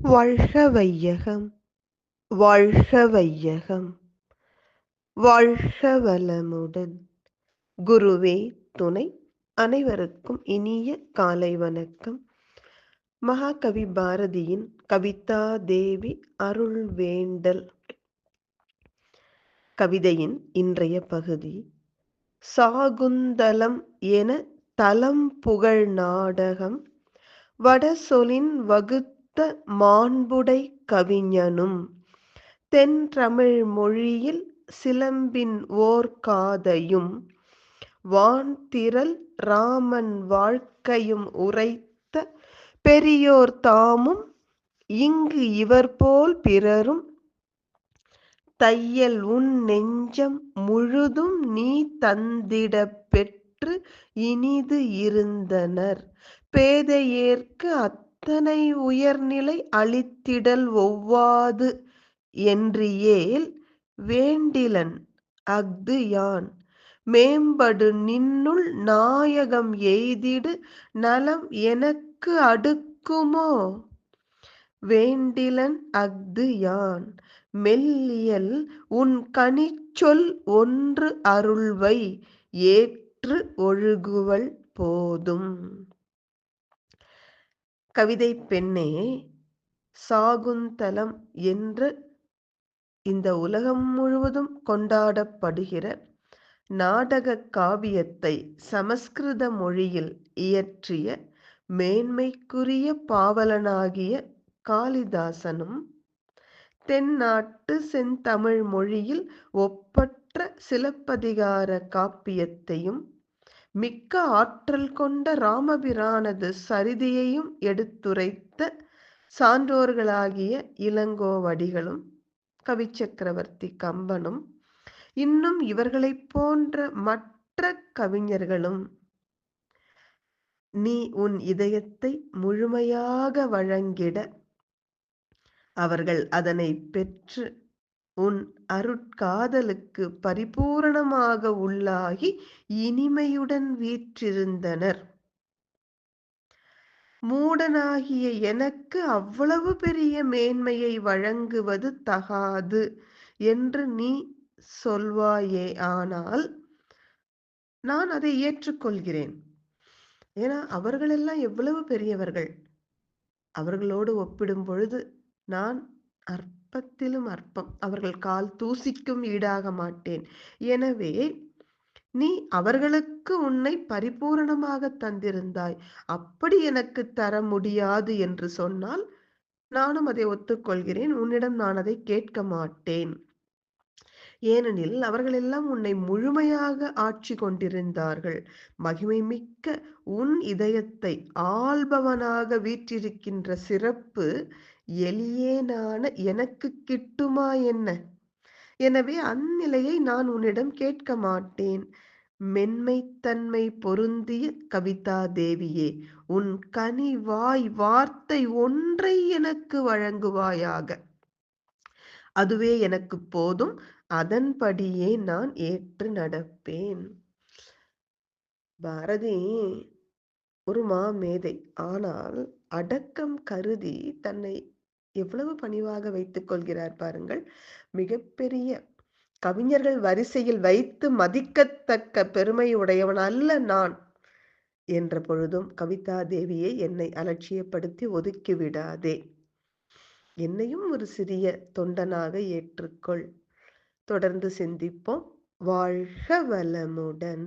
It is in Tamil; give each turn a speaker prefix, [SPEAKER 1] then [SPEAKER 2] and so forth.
[SPEAKER 1] வாழ்க வையகம், வாழ்க வையகம், வாழ்க வளமுடன். குருவே துணை. அனைவருக்கும் இனிய காலை வணக்கம். மகாகவி பாரதியின் கவிதா தேவி அருள் வேண்டல் கவிதையின் இன்றைய பகுதி சாகுந்தலம் என தலம் புகழ் நாடகம் வடசொலின் வகுத்த மாண்புடை கவிஞனும் தென்தமிழ் மொழியில் சிலம்பின் ஓர்காதையும் வான்திரள் இராமன் வாழ்க்கையும் உரைத்த பெரியோர் தாமும் இங்கு இவர்போல் பிறரும் தையல் உன் நெஞ்சம் முழுதும் நீ தந்திடப் பெற்று இனிது இருந்தனர் பேதையேற்கு அத்தனை உயர்நிலை அளித்திடல் ஒவ்வாது என்றியேல் வேண்டிலன் அஃது யான் மேம்படு நின்னுள் நாயகம் எய்திடு நலம் எனக்கு அடுக்குமோ வேண்டிலன் அஃது யான் மெல்லியல் உன் கனிச்சொல் ஒன்று அருள்வை ஏற்று ஒழுகுவல் போதும். கவிதை பெண்ணே, சாகுந்தலம் என்ற இந்த உலகம் முழுவதும் கொண்டாடப்படுகிற நாடக காவியத்தை சமஸ்கிருத மொழியில் இயற்றிய மேன்மைக்குரிய பாவலனாகிய காளிதாசனும் தென்னாட்டு செந்தமிழ் மொழியில் ஒப்பற்ற சிலப்பதிகார காப்பியத்தையும் மிக்க ஆற்றல் கொண்ட ராமபிரானது சரிதையையும் எடுத்துரைத்த சான்றோர்களாகிய இளங்கோவடிகளும் கவிச்சக்கரவர்த்தி கம்பனும் இன்னும் இவர்களைப் போன்ற மற்ற கவிஞர்களும் நீ உன் இதயத்தை முழுமையாக வழங்கிட அவர்கள் அதனை பெற்று உன் அருட்காதலுக்கு பரிபூரணமாக உள்ளாகி இனிமையுடன் வீற்றிருந்தனர். மூடனாகிய எனக்கு அவ்வளவு பெரிய மேன்மையை வழங்குவது தகாது என்று நீ சொல்வாயே, ஆனால் நான் அதை ஏற்றுக்கொள்கிறேன். ஏன்னா அவர்களெல்லாம் எவ்வளவு பெரியவர்கள். அவர்களோடு ஒப்பிடும் பொழுது நான் அற்பத்திலும் அற்பம். அவர்கள் கால் தூசிக்கும் ஈடாக மாட்டேன். எனவே நீ அவர்களுக்கு உன்னை பரிபூரணமாக தந்திருந்தாய். அப்படி எனக்கு தர முடியாது என்று சொன்னால் நானும் அதை ஒத்துக்கொள்கிறேன். உன்னிடம் நான் அதை கேட்க மாட்டேன். ஏனெனில் அவர்கள் எல்லாம் உன்னை முழுமையாக ஆட்சி கொண்டிருந்தார்கள். மகிமை மிக்க உன் இதயத்தை ஆள்பவனாக வீற்றிருக்கின்ற சிறப்பு எளியேனான எனக்கு கிட்டுமா என்ன? எனவே அந்நிலையை நான் உன்னிடம் கேட்க மாட்டேன். மென்மைத்தன்மை பொருந்திய கவிதா தேவியே, உன் கனிவாய் வார்த்தை ஒன்றை எனக்கு வழங்குவாயாக. அதுவே எனக்கு போதும். அதன்படியே நான் ஏற்று நடப்பேன். பாரதி ஒரு மாமேதை. ஆனால் அடக்கம் கருதி தன்னை எவ்வளவு பணிவாக வைத்துக் கொள்கிறார் பாருங்கள். மிகப்பெரிய கவிஞர்கள் வரிசையில் வைத்து மதிக்கத்தக்க பெருமையுடையவன் அல்ல நான் என்ற பொழுதும் கவிதா தேவியை என்னை அலட்சியப்படுத்தி ஒதுக்கிவிடாதே. என்னையும் ஒரு சிறிய தொண்டனாக ஏற்றுக்கொள். தொடர்ந்து சிந்திப்போம். வாழ்க வளமுடன்.